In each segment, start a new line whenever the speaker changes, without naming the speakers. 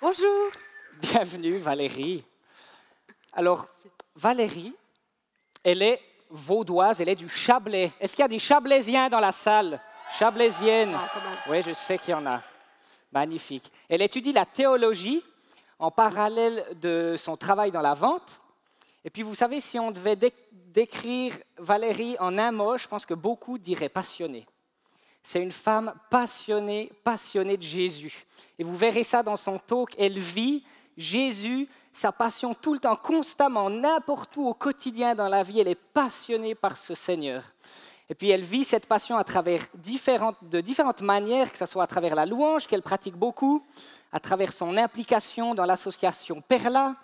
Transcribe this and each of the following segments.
Bonjour.
Bienvenue Valérie. Alors, Valérie, elle est vaudoise, elle est du Chablais. Est-ce qu'il y a des Chablaisiens dans la salle? Chablaisiennes.
Ah, quand même.
Oui, je sais qu'il y en a. Magnifique. Elle étudie la théologie en parallèle de son travail dans la vente. Et puis, vous savez, si on devait décrire Valérie en un mot, je pense que beaucoup diraient passionnée. C'est une femme passionnée, passionnée de Jésus. Et vous verrez ça dans son talk. Elle vit Jésus, sa passion tout le temps, constamment, n'importe où au quotidien dans la vie. Elle est passionnée par ce Seigneur. Et puis elle vit cette passion à travers de différentes manières, que ce soit à travers la louange qu'elle pratique beaucoup, à travers son implication dans l'association Perla,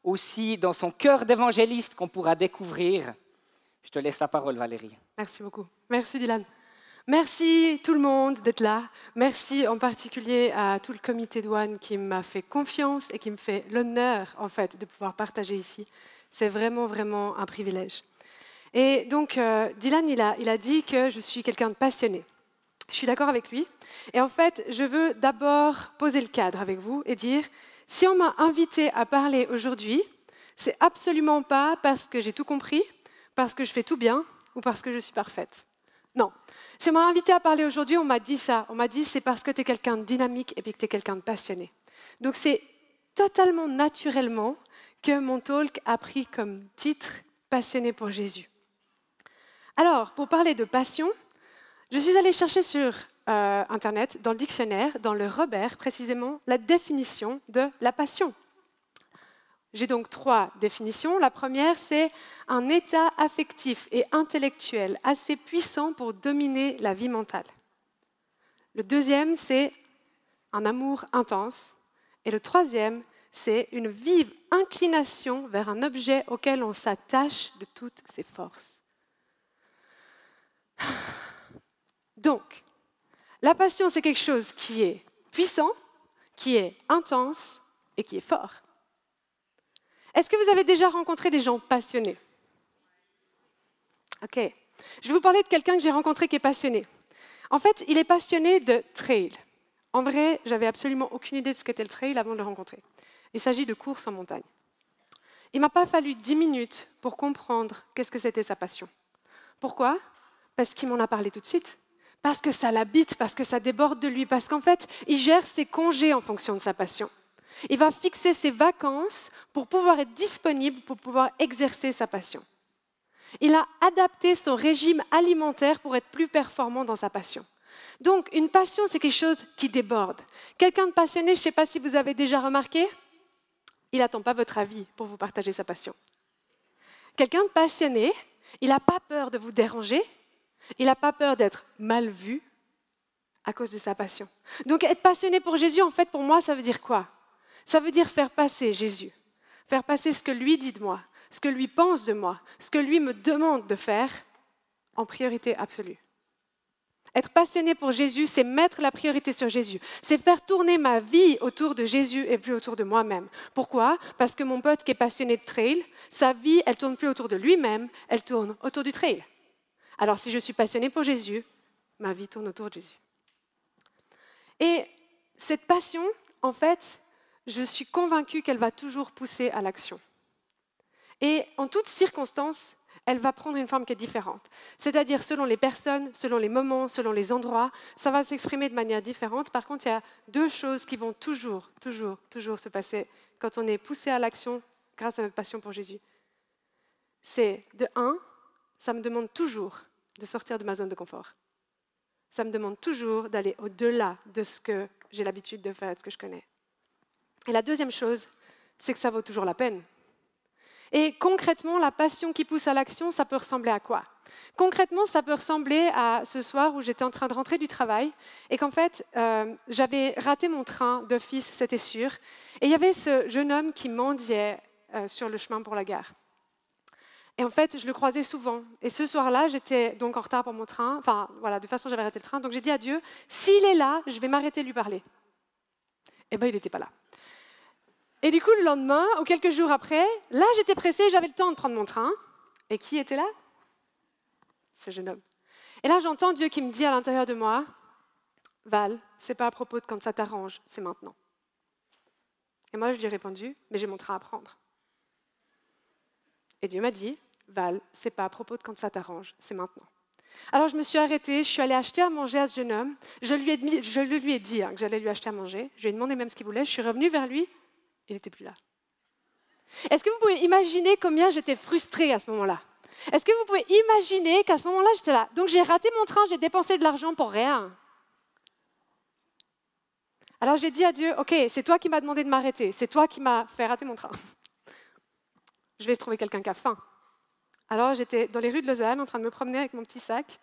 aussi dans son cœur d'évangéliste qu'on pourra découvrir. Je te laisse la parole, Valérie.
Merci beaucoup. Merci Dylan. Merci tout le monde d'être là. Merci en particulier à tout le comité douane qui m'a fait confiance et qui me fait l'honneur en fait de pouvoir partager ici. C'est vraiment, vraiment un privilège. Et donc Dylan, il a dit que je suis quelqu'un de passionné. Je suis d'accord avec lui. Et en fait, je veux d'abord poser le cadre avec vous et dire, si on m'a invité à parler aujourd'hui, c'est absolument pas parce que j'ai tout compris, parce que je fais tout bien ou parce que je suis parfaite. Non. Si on m'a invité à parler aujourd'hui, on m'a dit ça. On m'a dit c'est parce que tu es quelqu'un de dynamique et puis que tu es quelqu'un de passionné. Donc c'est totalement naturellement que mon talk a pris comme titre « Passionné pour Jésus ». Alors, pour parler de passion, je suis allée chercher sur Internet, dans le dictionnaire, dans le Robert précisément, la définition de la passion. J'ai donc 3 définitions. La première, c'est un état affectif et intellectuel assez puissant pour dominer la vie mentale. Le deuxième, c'est un amour intense. Et le troisième, c'est une vive inclination vers un objet auquel on s'attache de toutes ses forces. Donc, la passion, c'est quelque chose qui est puissant, qui est intense et qui est fort. Est-ce que vous avez déjà rencontré des gens passionnés? Ok. Je vais vous parler de quelqu'un que j'ai rencontré qui est passionné. En fait, il est passionné de trail. En vrai, j'avais absolument aucune idée de ce qu'était le trail avant de le rencontrer. Il s'agit de courses en montagne. Il ne m'a pas fallu 10 minutes pour comprendre qu'est-ce que c'était sa passion. Pourquoi? Parce qu'il m'en a parlé tout de suite. Parce que ça l'habite, parce que ça déborde de lui, parce qu'en fait, il gère ses congés en fonction de sa passion. Il va fixer ses vacances pour pouvoir être disponible, pour pouvoir exercer sa passion. Il a adapté son régime alimentaire pour être plus performant dans sa passion. Donc, une passion, c'est quelque chose qui déborde. Quelqu'un de passionné, je ne sais pas si vous avez déjà remarqué, il n'attend pas votre avis pour vous partager sa passion. Quelqu'un de passionné, il n'a pas peur de vous déranger, il n'a pas peur d'être mal vu à cause de sa passion. Donc, être passionné pour Jésus, en fait, pour moi, ça veut dire quoi? Ça veut dire faire passer Jésus, faire passer ce que lui dit de moi, ce que lui pense de moi, ce que lui me demande de faire en priorité absolue. Être passionné pour Jésus, c'est mettre la priorité sur Jésus. C'est faire tourner ma vie autour de Jésus et plus autour de moi-même. Pourquoi? Parce que mon pote qui est passionné de trail, sa vie, elle ne tourne plus autour de lui-même, elle tourne autour du trail. Alors si je suis passionné pour Jésus, ma vie tourne autour de Jésus. Et cette passion, en fait, je suis convaincue qu'elle va toujours pousser à l'action. Et en toutes circonstances, elle va prendre une forme qui est différente. C'est-à-dire selon les personnes, selon les moments, selon les endroits, ça va s'exprimer de manière différente. Par contre, il y a 2 choses qui vont toujours se passer quand on est poussé à l'action grâce à notre passion pour Jésus. C'est de 1, ça me demande toujours de sortir de ma zone de confort. Ça me demande toujours d'aller au-delà de ce que j'ai l'habitude de faire, de ce que je connais. Et la deuxième chose, c'est que ça vaut toujours la peine. Et concrètement, la passion qui pousse à l'action, ça peut ressembler à quoi? Concrètement, ça peut ressembler à ce soir où j'étais en train de rentrer du travail et qu'en fait, j'avais raté mon train d'office, c'était sûr. Et il y avait ce jeune homme qui mendiait sur le chemin pour la gare. Et en fait, je le croisais souvent. Et ce soir-là, j'étais donc en retard pour mon train. Enfin, voilà, de toute façon, j'avais raté le train. Donc j'ai dit à Dieu, s'il est là, je vais m'arrêter de lui parler. Eh bien, il n'était pas là. Et du coup, le lendemain, ou quelques jours après, là, j'étais pressée, j'avais le temps de prendre mon train. Et qui était là? Ce jeune homme. Et là, j'entends Dieu qui me dit à l'intérieur de moi, Val, c'est pas à propos de quand ça t'arrange, c'est maintenant. Et moi, je lui ai répondu, mais j'ai mon train à prendre. Et Dieu m'a dit, Val, c'est pas à propos de quand ça t'arrange, c'est maintenant. Alors je me suis arrêtée, je suis allée acheter à manger à ce jeune homme. Je lui ai dit que j'allais lui acheter à manger. Je lui ai demandé même ce qu'il voulait. Je suis revenue vers lui, il n'était plus là. Est-ce que vous pouvez imaginer combien j'étais frustrée à ce moment-là? Est-ce que vous pouvez imaginer qu'à ce moment-là, j'étais là? Donc j'ai raté mon train, j'ai dépensé de l'argent pour rien. Alors j'ai dit à Dieu, ok, c'est toi qui m'as demandé de m'arrêter, c'est toi qui m'as fait rater mon train. Je vais trouver quelqu'un qui a faim. Alors j'étais dans les rues de Lausanne en train de me promener avec mon petit sac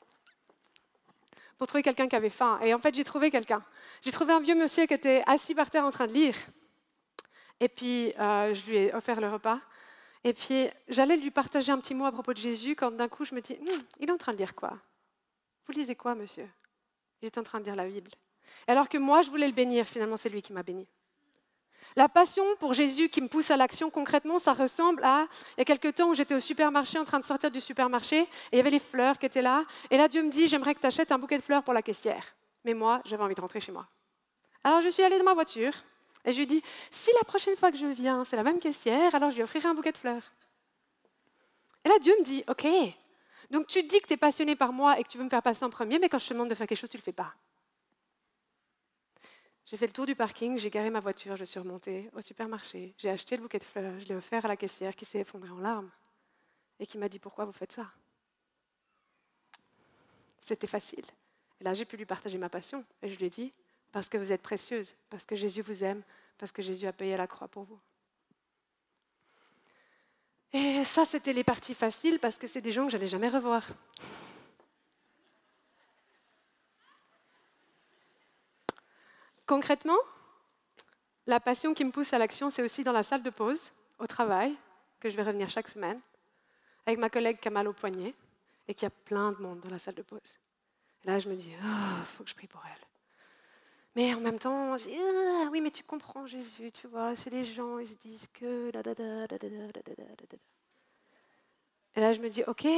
pour trouver quelqu'un qui avait faim. Et en fait, j'ai trouvé quelqu'un. J'ai trouvé un vieux monsieur qui était assis par terre en train de lire. Et puis, je lui ai offert le repas. Et puis, j'allais lui partager un petit mot à propos de Jésus quand d'un coup, je me dis, il est en train de lire quoi? Vous lisez quoi, monsieur? Il est en train de lire la Bible. Et alors que moi, je voulais le bénir, finalement, c'est lui qui m'a béni. La passion pour Jésus qui me pousse à l'action, concrètement, ça ressemble à, il y a quelques temps où j'étais au supermarché, en train de sortir du supermarché, et il y avait les fleurs qui étaient là. Et là, Dieu me dit, j'aimerais que tu achètes un bouquet de fleurs pour la caissière. Mais moi, j'avais envie de rentrer chez moi. Alors, je suis allée dans ma voiture, et je lui ai dit, si la prochaine fois que je viens, c'est la même caissière, alors je lui offrirai un bouquet de fleurs. Et là, Dieu me dit, ok, donc tu dis que tu es passionné par moi et que tu veux me faire passer en premier, mais quand je te demande de faire quelque chose, tu ne le fais pas. J'ai fait le tour du parking, j'ai garé ma voiture, je suis remontée au supermarché, j'ai acheté le bouquet de fleurs, je l'ai offert à la caissière qui s'est effondrée en larmes et qui m'a dit « Pourquoi vous faites ça ?» C'était facile. Et là, j'ai pu lui partager ma passion et je lui ai dit « Parce que vous êtes précieuse, parce que Jésus vous aime, parce que Jésus a payé à la croix pour vous. » Et ça, c'était les parties faciles parce que c'est des gens que je n'allais jamais revoir. Concrètement, la passion qui me pousse à l'action, c'est aussi dans la salle de pause, au travail, que je vais revenir chaque semaine, avec ma collègue qui a mal au poignet et qui a plein de monde dans la salle de pause. Et là, je me dis, il faut que je prie pour elle. Mais en même temps, je dis, oui, mais tu comprends Jésus, tu vois, c'est les gens, ils se disent que... Et là, je me dis, ok,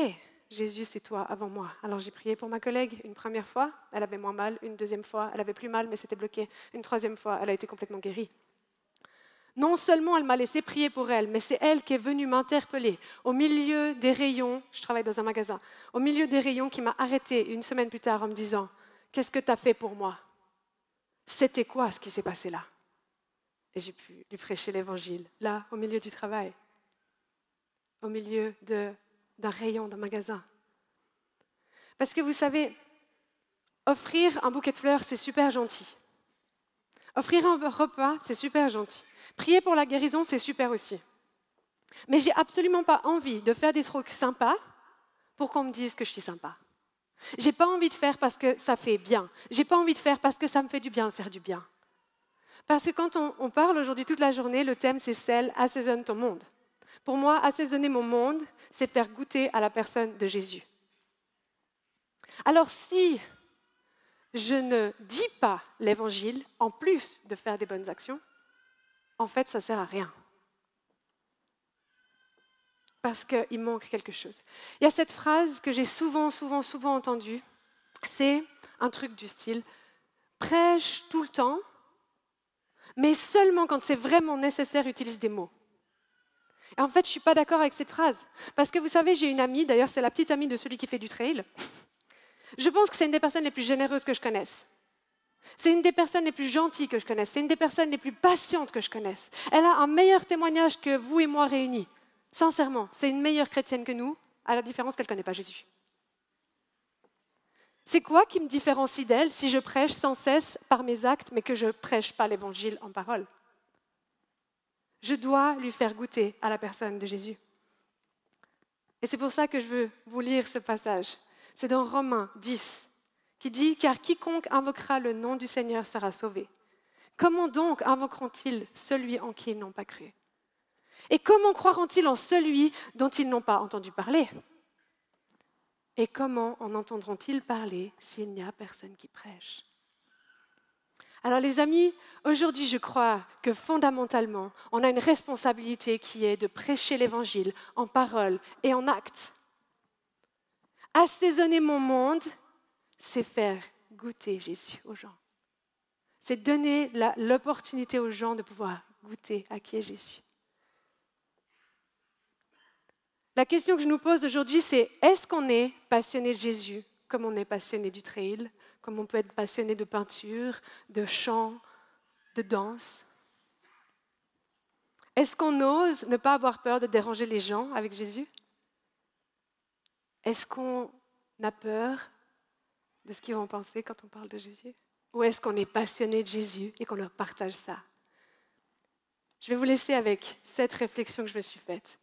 Jésus, c'est toi avant moi. Alors j'ai prié pour ma collègue une première fois, elle avait moins mal. Une deuxième fois, elle avait plus mal, mais c'était bloqué. Une troisième fois, elle a été complètement guérie. Non seulement elle m'a laissé prier pour elle, mais c'est elle qui est venue m'interpeller au milieu des rayons, je travaille dans un magasin, au milieu des rayons qui m'a arrêtée une semaine plus tard en me disant « Qu'est-ce que tu as fait pour moi ?» C'était quoi ce qui s'est passé là? Et j'ai pu lui prêcher l'évangile, là, au milieu du travail, au milieu d'un rayon, d'un magasin. Parce que vous savez, offrir un bouquet de fleurs, c'est super gentil. Offrir un repas, c'est super gentil. Prier pour la guérison, c'est super aussi. Mais j'ai absolument pas envie de faire des trucs sympas pour qu'on me dise que je suis sympa. J'ai pas envie de faire parce que ça fait bien. J'ai pas envie de faire parce que ça me fait du bien de faire du bien. Parce que quand on parle aujourd'hui toute la journée, le thème c'est celle, assaisonne ton monde. Pour moi, assaisonner mon monde, c'est faire goûter à la personne de Jésus. Alors si je ne dis pas l'évangile, en plus de faire des bonnes actions, en fait, ça ne sert à rien. Parce qu'il manque quelque chose. Il y a cette phrase que j'ai souvent entendue, c'est un truc du style « prêche tout le temps, mais seulement quand c'est vraiment nécessaire, utilise des mots ». Et en fait, je ne suis pas d'accord avec cette phrase. Parce que vous savez, j'ai une amie, d'ailleurs c'est la petite amie de celui qui fait du trail. Je pense que c'est une des personnes les plus généreuses que je connaisse. C'est une des personnes les plus gentilles que je connaisse. C'est une des personnes les plus patientes que je connaisse. Elle a un meilleur témoignage que vous et moi réunis. Sincèrement, c'est une meilleure chrétienne que nous, à la différence qu'elle ne connaît pas Jésus. C'est quoi qui me différencie d'elle si je prêche sans cesse par mes actes, mais que je ne prêche pas l'évangile en parole? Je dois lui faire goûter à la personne de Jésus. Et c'est pour ça que je veux vous lire ce passage. C'est dans Romains 10, qui dit « Car quiconque invoquera le nom du Seigneur sera sauvé. Comment donc invoqueront-ils celui en qui ils n'ont pas cru? Et comment croiront-ils en celui dont ils n'ont pas entendu parler? Et comment en entendront-ils parler s'il n'y a personne qui prêche ?» Alors les amis, aujourd'hui je crois que fondamentalement, on a une responsabilité qui est de prêcher l'évangile en parole et en acte. Assaisonner mon monde, c'est faire goûter Jésus aux gens. C'est donner l'opportunité aux gens de pouvoir goûter à qui est Jésus. La question que je nous pose aujourd'hui, c'est est-ce qu'on est passionné de Jésus comme on est passionné du trail, comme on peut être passionné de peinture, de chant, de danse? Est-ce qu'on ose ne pas avoir peur de déranger les gens avec Jésus? Est-ce qu'on a peur de ce qu'ils vont penser quand on parle de Jésus? Ou est-ce qu'on est passionné de Jésus et qu'on leur partage ça? Je vais vous laisser avec cette réflexion que je me suis faite.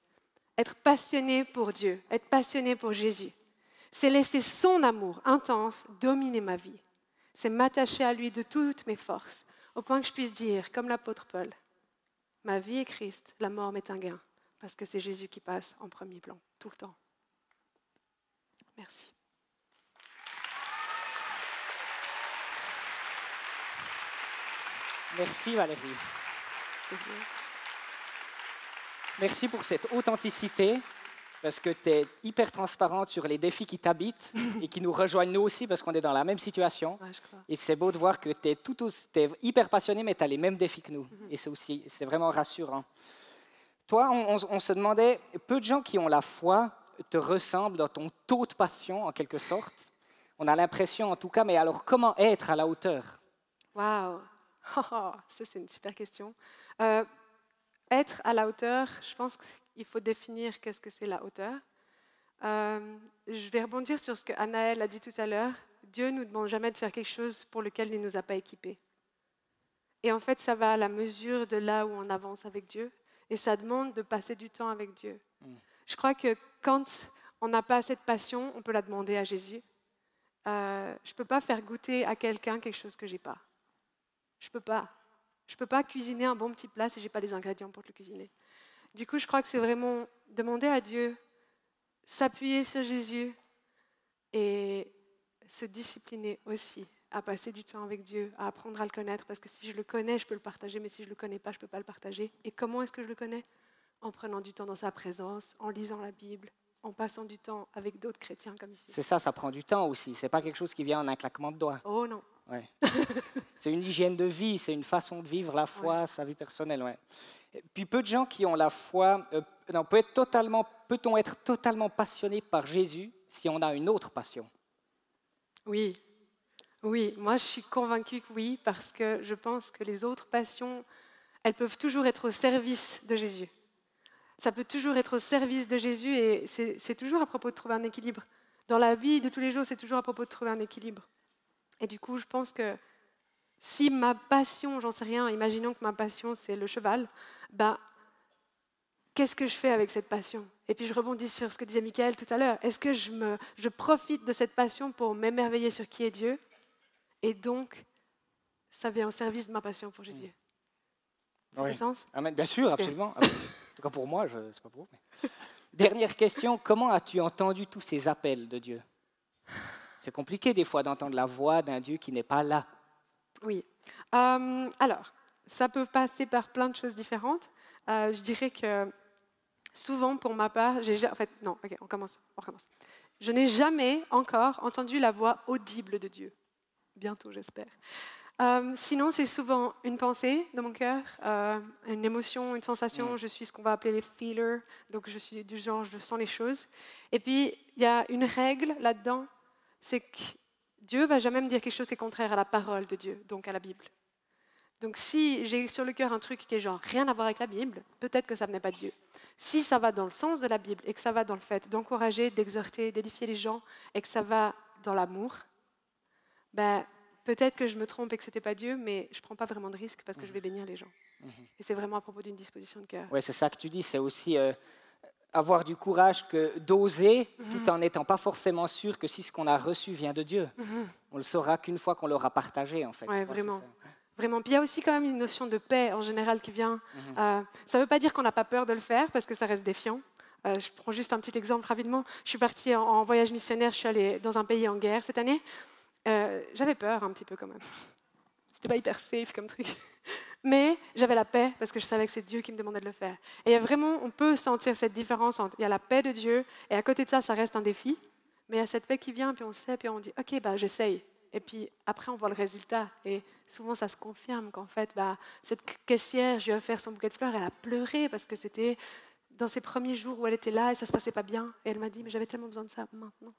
Être passionné pour Dieu, être passionné pour Jésus, c'est laisser son amour intense dominer ma vie. C'est m'attacher à lui de toutes mes forces, au point que je puisse dire, comme l'apôtre Paul, ma vie est Christ, la mort m'est un gain, parce que c'est Jésus qui passe en premier plan, tout le temps. Merci.
Merci Valérie.
Plaisir.
Merci pour cette authenticité, parce que tu es hyper transparente sur les défis qui t'habitent et qui nous rejoignent nous aussi, parce qu'on est dans la même situation.
Ouais, je crois.
Et c'est beau de voir que tu es hyper passionné, mais tu as les mêmes défis que nous. Et c'est vraiment rassurant. Toi, on se demandait, peu de gens qui ont la foi te ressemblent dans ton taux de passion, en quelque sorte. On a l'impression, en tout cas, mais alors comment être à la hauteur?
Waouh! Ça, c'est une super question. Être à la hauteur, je pense qu'il faut définir qu'est-ce que c'est la hauteur. Je vais rebondir sur ce que Anaël a dit tout à l'heure. Dieu ne nous demande jamais de faire quelque chose pour lequel il ne nous a pas équipés. Et en fait, ça va à la mesure de là où on avance avec Dieu. Et ça demande de passer du temps avec Dieu. Je crois que quand on n'a pas assez de passion, on peut la demander à Jésus. Je ne peux pas faire goûter à quelqu'un quelque chose que je n'ai pas. Je ne peux pas. Je ne peux pas cuisiner un bon petit plat si je n'ai pas les ingrédients pour le cuisiner. Du coup, je crois que c'est vraiment demander à Dieu, s'appuyer sur Jésus et se discipliner aussi à passer du temps avec Dieu, à apprendre à le connaître, parce que si je le connais, je peux le partager, mais si je ne le connais pas, je ne peux pas le partager. Et comment est-ce que je le connais? En prenant du temps dans sa présence, en lisant la Bible, en passant du temps avec d'autres chrétiens comme ici.
C'est ça prend du temps aussi. C'est pas quelque chose qui vient en un claquement de doigts.
Oh non.
Ouais. C'est une hygiène de vie, c'est une façon de vivre la foi,
Ouais.
sa vie personnelle. Ouais. Et puis peu de gens qui ont la foi, peut-on être totalement passionné par Jésus si on a une autre passion?
Oui. Oui, moi je suis convaincue que oui, parce que je pense que les autres passions, elles peuvent toujours être au service de Jésus. Ça peut toujours être au service de Jésus et c'est toujours à propos de trouver un équilibre. Dans la vie de tous les jours, c'est toujours à propos de trouver un équilibre. Et du coup, je pense que si ma passion, j'en sais rien, imaginons que ma passion c'est le cheval, ben, qu'est-ce que je fais avec cette passion? Et puis je rebondis sur ce que disait Michael tout à l'heure. Est-ce que je profite de cette passion pour m'émerveiller sur qui est Dieu? Et donc, ça vient au service de ma passion pour Jésus. Ça fait sens?
Amen. Bien sûr, absolument. En tout cas pour moi, c'est pas pour vous. Mais... Dernière question, comment as-tu entendu tous ces appels de Dieu? C'est compliqué des fois d'entendre la voix d'un Dieu qui n'est pas là.
Oui. Alors, ça peut passer par plein de choses différentes. Je dirais que souvent, pour ma part, on recommence. Je n'ai jamais encore entendu la voix audible de Dieu. Bientôt, j'espère. Sinon, c'est souvent une pensée dans mon cœur, une émotion, une sensation. Je suis ce qu'on va appeler les feelers, donc je suis du genre, je sens les choses. Et puis, il y a une règle là-dedans, c'est que Dieu ne va jamais me dire quelque chose qui est contraire à la parole de Dieu, donc à la Bible. Donc si j'ai sur le cœur un truc qui est genre rien à voir avec la Bible, peut-être que ça venait pas de Dieu. Si ça va dans le sens de la Bible et que ça va dans le fait d'encourager, d'exhorter, d'édifier les gens et que ça va dans l'amour, ben, peut-être que je me trompe et que ce n'était pas Dieu, mais je ne prends pas vraiment de risque parce que je vais bénir les gens. Et c'est vraiment à propos d'une disposition de cœur.
Oui, c'est ça que tu dis, c'est aussi avoir du courage d'oser, tout en n'étant pas forcément sûr que si ce qu'on a reçu vient de Dieu. On le saura qu'une fois qu'on l'aura partagé, en fait.
Oui, vraiment. Vraiment. Puis il y a aussi quand même une notion de paix en général qui vient. Ça ne veut pas dire qu'on n'a pas peur de le faire parce que ça reste défiant. Je prends juste un petit exemple rapidement. Je suis partie en voyage missionnaire, je suis allée dans un pays en guerre cette année. J'avais peur un petit peu quand même. C'était pas hyper safe comme truc. Mais j'avais la paix parce que je savais que c'est Dieu qui me demandait de le faire. Et il y a vraiment, on peut sentir cette différence entre il y a la paix de Dieu et à côté de ça, ça reste un défi. Mais il y a cette paix qui vient, puis on sait, puis on dit, ok, bah j'essaye. Et puis après, on voit le résultat. Et souvent, ça se confirme qu'en fait, cette caissière, je lui ai offert son bouquet de fleurs, elle a pleuré parce que c'était dans ses premiers jours où elle était là et ça ne se passait pas bien. Et elle m'a dit, mais j'avais tellement besoin de ça maintenant.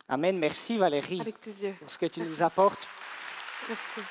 Amen. Merci Valérie
Avec plaisir.
pour ce que tu
Merci.
nous apportes.
Merci.